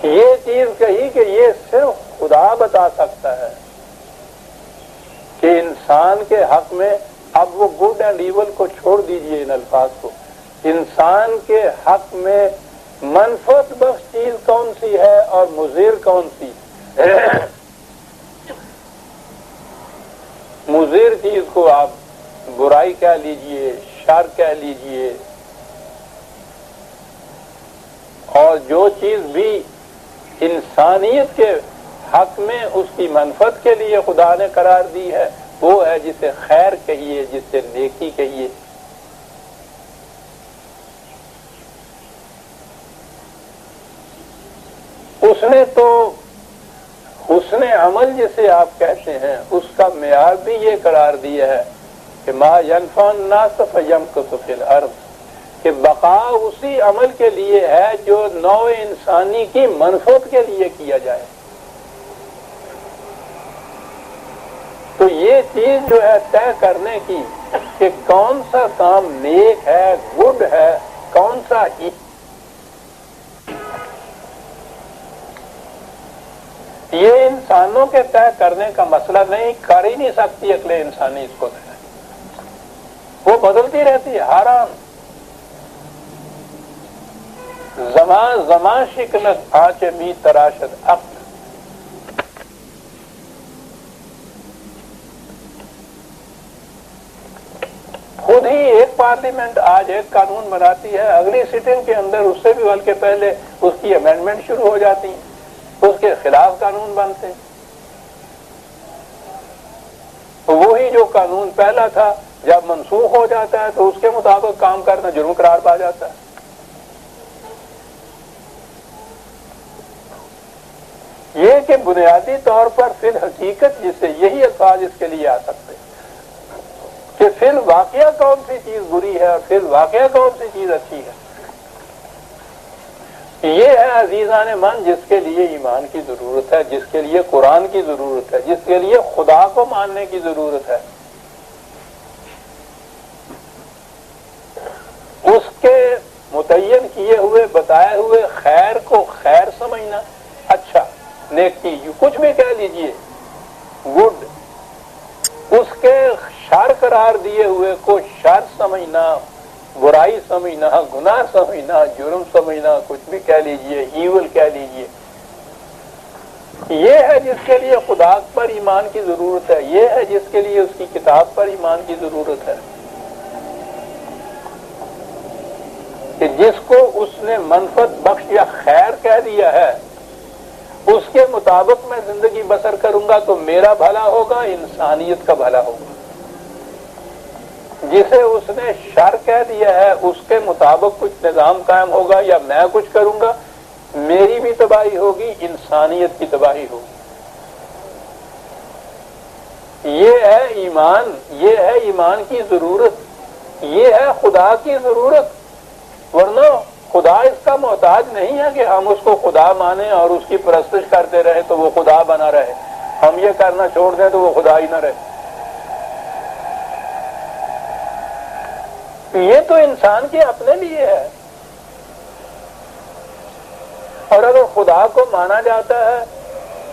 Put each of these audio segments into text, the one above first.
یہ چیز کہی کہ یہ صرف خدا بتا سکتا ہے کہ انسان کے حق میں، اب وہ گڈ اینڈ ایول کو چھوڑ دیجئے ان الفاظ کو، انسان کے حق میں منفعت بخش چیز کون سی ہے اور مضر کون سی؟ مضر چیز کو آپ برائی کہہ لیجئے، شر کہہ لیجئے، اور جو چیز بھی انسانیت کے حق میں اس کی منفعت کے لیے خدا نے قرار دی ہے وہ ہے جسے خیر کہیے، جسے نیکی کہیے۔ اس نے تو حسن عمل جسے آپ کہتے ہیں اس کا معیار بھی یہ قرار دیا ہے کہ ما ينفع الناس فيمكث في الارض، کہ بقا اسی عمل کے لیے ہے جو نوع انسانی کی منفعت کے لیے کیا جائے۔ تو یہ چیز جو ہے طے کرنے کی کہ کون سا کام نیک ہے، گڈ ہے، کون سا یہ انسانوں کے طے کرنے کا مسئلہ نہیں، کر ہی نہیں سکتی عقل انسانی اس کو طے، وہ بدلتی رہتی ہے ہر آن۔ زمان زمان شکنت آنچ می تراشد عقل، خود ہی ایک پارلیمنٹ آج ایک قانون بناتی ہے، اگلی سٹنگ کے اندر اس سے بھی بلکہ پہلے اس کی امینڈمنٹ شروع ہو جاتی ہیں، اس کے خلاف قانون بنتے ہیں۔ وہی جو قانون پہلا تھا جب منسوخ ہو جاتا ہے تو اس کے مطابق کام کرنا جرم قرار پا جاتا ہے۔ یہ کہ بنیادی طور پر فی الحقیقت جسے یہی الفاظ اس کے لیے آ سکتے ہیں کہ فی الواقعہ کون سی چیز بری ہے اور فی الواقعہ کون سی چیز اچھی ہے۔ یہ ہے عزیزان من جس کے لیے ایمان کی ضرورت ہے، جس کے لیے قرآن کی ضرورت ہے، جس کے لیے خدا کو ماننے کی ضرورت ہے۔ اس کے متعین کیے ہوئے بتائے ہوئے خیر کو خیر سمجھنا، اچھا نیکی کچھ بھی کہہ لیجئے، گڈ، اس کے شر قرار دیے ہوئے کو شر سمجھنا، برائی سمجھنا، گناہ سمجھنا، جرم سمجھنا، کچھ بھی کہہ لیجئے، ایول کہہ لیجئے، یہ ہے جس کے لیے خدا پر ایمان کی ضرورت ہے، یہ ہے جس کے لیے اس کی کتاب پر ایمان کی ضرورت ہے کہ جس کو اس نے منفعت بخش یا خیر کہہ دیا ہے اس کے مطابق میں زندگی بسر کروں گا تو میرا بھلا ہوگا، انسانیت کا بھلا ہوگا۔ جسے اس نے شر کہہ دیا ہے اس کے مطابق کچھ نظام قائم ہوگا یا میں کچھ کروں گا، میری بھی تباہی ہوگی، انسانیت کی تباہی ہوگی۔ یہ ہے ایمان، یہ ہے ایمان کی ضرورت، یہ ہے خدا کی ضرورت، ورنہ خدا اس کا محتاج نہیں ہے کہ ہم اس کو خدا مانیں اور اس کی پرستش کرتے رہیں تو وہ خدا بنا رہے، ہم یہ کرنا چھوڑ دیں تو وہ خدا ہی نہ رہے۔ یہ تو انسان کے اپنے لیے ہے، اور اگر خدا کو مانا جاتا ہے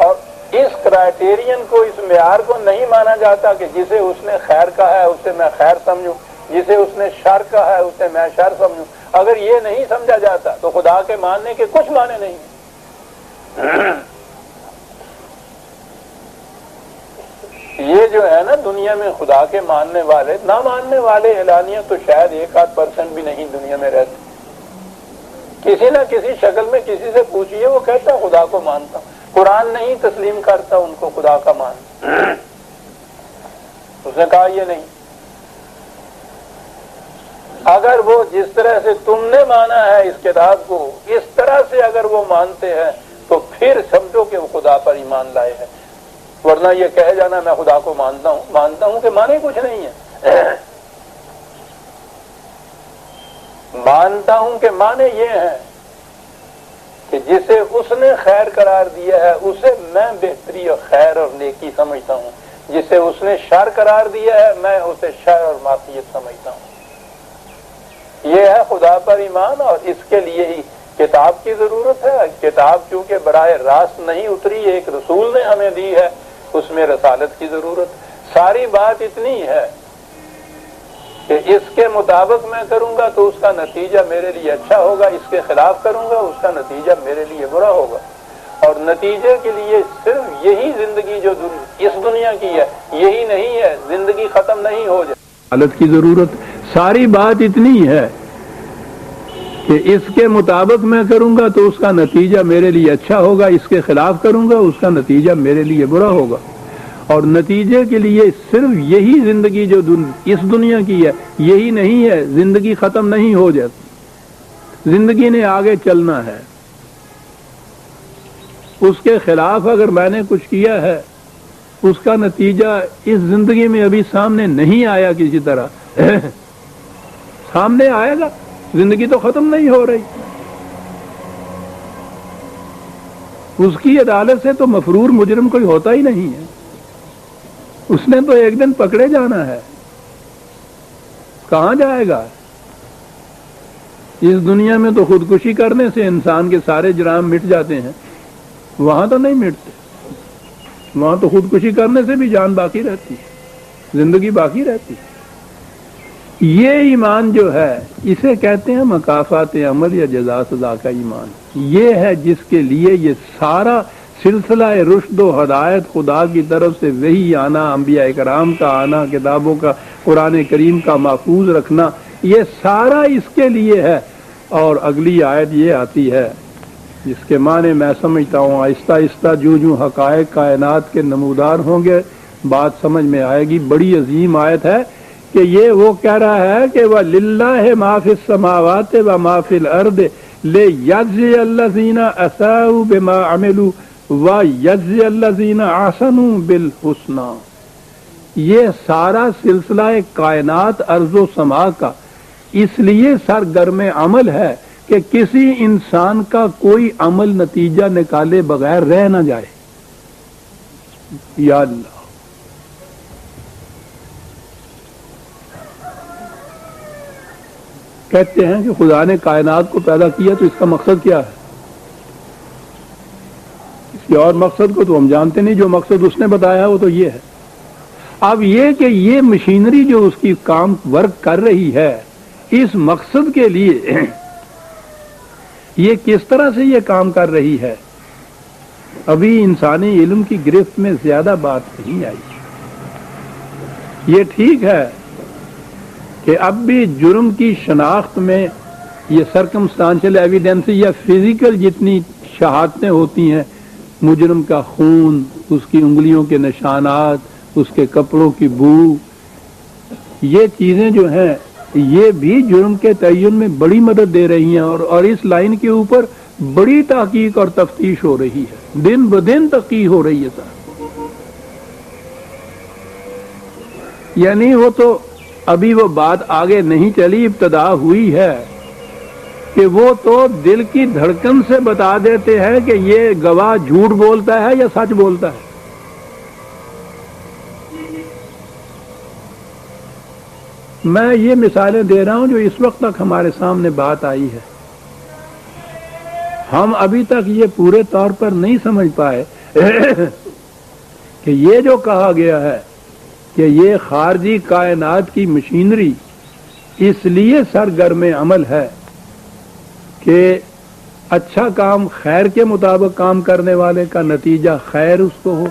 اور اس کرائٹیرین کو، اس معیار کو نہیں مانا جاتا کہ جسے اس نے خیر کہا ہے اسے میں خیر سمجھوں، جسے اس نے شر کہا ہے اسے میں شر سمجھوں، اگر یہ نہیں سمجھا جاتا تو خدا کے ماننے کے کچھ معنی نہیں۔ یہ جو ہے نا دنیا میں خدا کے ماننے والے، نہ ماننے والے اعلانیہ تو شاید 1-8% بھی نہیں دنیا میں رہتے۔ کسی نہ کسی شکل میں کسی سے پوچھئے وہ کہتا خدا کو مانتا ہوں، قرآن نہیں تسلیم کرتا ان کو خدا کا مان۔ اس نے کہا یہ نہیں، اگر وہ جس طرح سے تم نے مانا ہے اس کتاب کو اس طرح سے اگر وہ مانتے ہیں تو پھر سمجھو کہ وہ خدا پر ایمان لائے ہیں، ورنہ یہ کہہ جانا میں خدا کو مانتا ہوں کہ مانے کچھ نہیں ہے۔ مانتا ہوں کہ مانے یہ ہیں کہ جسے اس نے خیر قرار دیا ہے اسے میں بہتری اور خیر اور نیکی سمجھتا ہوں، جسے اس نے شر قرار دیا ہے میں اسے شر اور معصیت سمجھتا ہوں۔ یہ ہے خدا پر ایمان، اور اس کے لیے ہی کتاب کی ضرورت ہے. کتاب چونکہ براہ راست نہیں اتری، ایک رسول نے ہمیں دی ہے، اس میں رسالت کی ضرورت. ساری بات اتنی ہے کہ اس کے مطابق میں کروں گا تو اس کا نتیجہ میرے لیے اچھا ہوگا، اس کے خلاف کروں گا اس کا نتیجہ میرے لیے برا ہوگا. اور نتیجے کے لیے صرف یہی زندگی جو اس دنیا کی ہے یہی نہیں ہے، زندگی ختم نہیں ہو جائے. حالت کی ضرورت. ساری بات اتنی ہے کہ اس کے مطابق میں کروں گا تو اس کا نتیجہ میرے لیے اچھا ہوگا، اس کے خلاف کروں گا اس کا نتیجہ میرے لیے برا ہوگا. اور نتیجے کے لیے صرف یہی زندگی جو اس دنیا کی ہے یہی نہیں ہے، زندگی ختم نہیں ہو جاتی. زندگی نے آگے چلنا ہے. اس کے خلاف اگر میں نے کچھ کیا ہے اس کا نتیجہ اس زندگی میں ابھی سامنے نہیں آیا، کسی طرح سامنے آئے گا. زندگی تو ختم نہیں ہو رہی. اس کی عدالت سے تو مفرور مجرم کوئی ہوتا ہی نہیں ہے. اس نے تو ایک دن پکڑے جانا ہے. کہاں جائے گا؟ اس دنیا میں تو خودکشی کرنے سے انسان کے سارے جرائم مٹ جاتے ہیں، وہاں تو نہیں مٹتے. وہاں تو خودکشی کرنے سے بھی جان باقی رہتی، زندگی باقی رہتی. یہ ایمان جو ہے اسے کہتے ہیں مکافات عمل یا جزا سزا کا ایمان. یہ ہے جس کے لیے یہ سارا سلسلہ رشد و ہدایت خدا کی طرف سے وحی آنا، انبیاء کرام کا آنا، کتابوں کا، قرآن کریم کا محفوظ رکھنا، یہ سارا اس کے لیے ہے. اور اگلی آیت یہ آتی ہے جس کے معنی میں سمجھتا ہوں آہستہ آہستہ جو حقائق کائنات کے نمودار ہوں گے بات سمجھ میں آئے گی. بڑی عظیم آیت ہے کہ یہ وہ کہہ رہا ہے کہ وَلِلَّهِ مَا فِي السَّمَاوَاتِ وَمَا فِي الْأَرْضِ لِيَجْزِيَ الَّذِينَ أَسَاءُوا بِمَا عَمِلُوا وَيَجْزِيَ الَّذِينَ أَحْسَنُوا بِالْحُسْنَى. یہ سارا سلسلہ کائنات ارض و سما کا اس لیے سرگرم عمل ہے کہ کسی انسان کا کوئی عمل نتیجہ نکالے بغیر رہ نہ جائے. یا اللہ، کہتے ہیں کہ خدا نے کائنات کو پیدا کیا تو اس کا مقصد کیا ہے؟ کسی اور مقصد کو تو ہم جانتے نہیں، جو مقصد اس نے بتایا وہ تو یہ ہے. اب یہ کہ یہ مشینری جو اس کی کام ورک کر رہی ہے اس مقصد کے لیے یہ کس طرح سے یہ کام کر رہی ہے، ابھی انسانی علم کی گرفت میں زیادہ بات نہیں آئی. یہ ٹھیک ہے کہ اب بھی جرم کی شناخت میں یہ سرکمسٹانشل ایویڈنس یا فزیکل جتنی شہادتیں ہوتی ہیں، مجرم کا خون، اس کی انگلیوں کے نشانات، اس کے کپڑوں کی بو، یہ چیزیں جو ہیں یہ بھی جرم کے تعین میں بڑی مدد دے رہی ہیں. اور اس لائن کے اوپر بڑی تحقیق اور تفتیش ہو رہی ہے، دن بدن تحقیق ہو رہی ہے سر. یعنی وہ تو ابھی وہ بات آگے نہیں چلی، ابتدا ہوئی ہے کہ وہ تو دل کی دھڑکن سے بتا دیتے ہیں کہ یہ گواہ جھوٹ بولتا ہے یا سچ بولتا ہے. میں یہ مثالیں دے رہا ہوں جو اس وقت تک ہمارے سامنے بات آئی ہے. ہم ابھی تک یہ پورے طور پر نہیں سمجھ پائے کہ یہ جو کہا گیا ہے کہ یہ خارجی کائنات کی مشینری اس لیے سرگرم عمل ہے کہ اچھا کام خیر کے مطابق کام کرنے والے کا نتیجہ خیر اس کو ہو،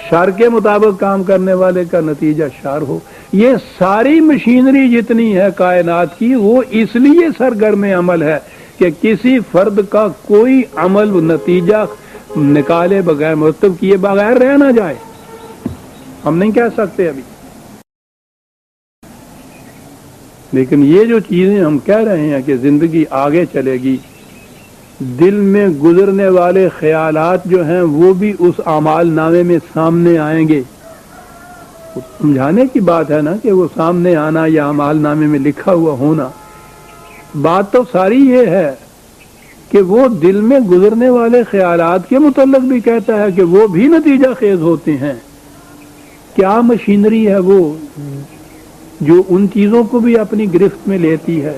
شر کے مطابق کام کرنے والے کا نتیجہ شر ہو. یہ ساری مشینری جتنی ہے کائنات کی وہ اس لیے سرگرم عمل ہے کہ کسی فرد کا کوئی عمل نتیجہ نکالے بغیر، مرتب کیے بغیر رہ نہ جائے. ہم نہیں کہہ سکتے ابھی، لیکن یہ جو چیزیں ہم کہہ رہے ہیں کہ زندگی آگے چلے گی، دل میں گزرنے والے خیالات جو ہیں وہ بھی اس اعمال نامے میں سامنے آئیں گے. سمجھانے کی بات ہے نا کہ وہ سامنے آنا یا اعمال نامے میں لکھا ہوا ہونا. بات تو ساری یہ ہے کہ وہ دل میں گزرنے والے خیالات کے متعلق بھی کہتا ہے کہ وہ بھی نتیجہ خیز ہوتے ہیں. کیا مشینری ہے وہ جو ان چیزوں کو بھی اپنی گرفت میں لیتی ہے؟